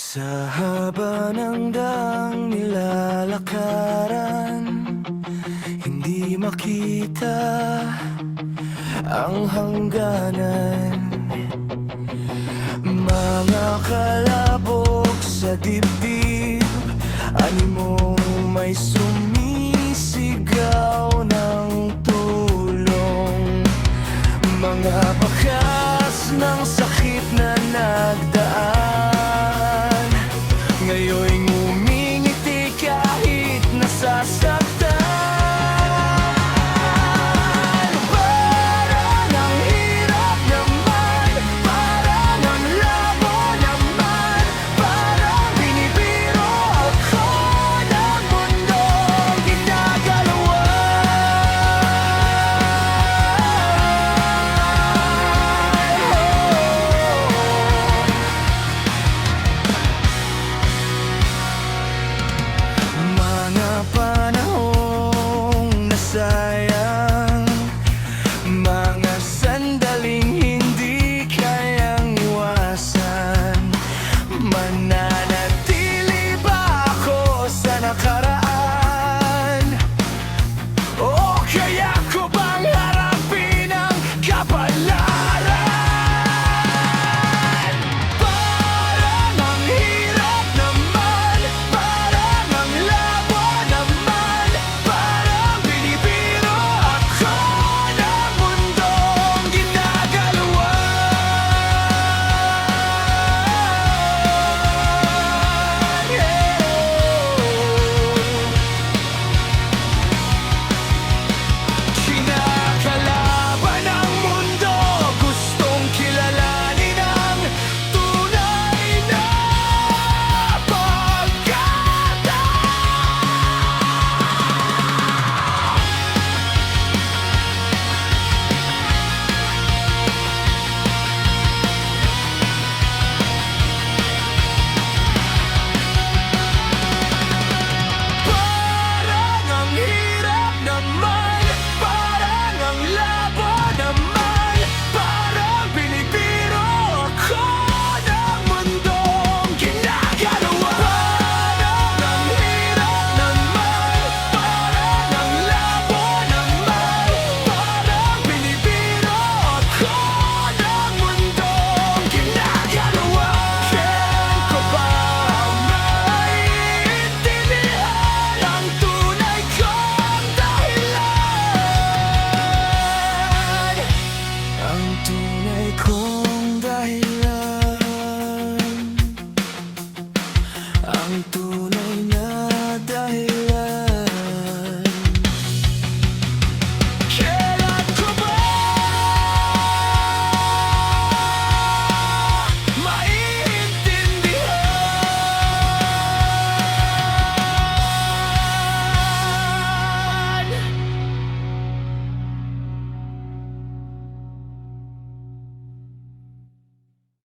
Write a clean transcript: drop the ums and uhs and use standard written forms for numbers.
Sa haba ng daang nilalakaran, hindi makita ang hangganan. Mga kalabog sa dibdib, animong may sumisigaw ng tulong. Mga bakas ng sakit na nagdaan, ngayon'y ngumingiti kahit nasasaktan. Parang ang hirap naman, parang ang labo naman, parang binibiro ako ng mundong mga panahong nasayang, mga sandaling hindi kayang iwasan. Mananatili ba ako sa nakaraan, o kaya ko bang harapin ang kapalaran? Parang ang hirap naman, parang ang labo naman, parang binibiro ako ng mundong kinakalaban ng mundo, gustong kilalanin ang tunay na parang ang hirap naman, parang ang labo naman, parang binibiro ako ng mundong ginagalawan. Parang ang hirap naman, parang ang labo naman, parang binibiro ako ng mundong ginagalawan. Kailan ko ba maintindihan ang tunay kong dahilan? Ang tunay kong dahilan, ang tunay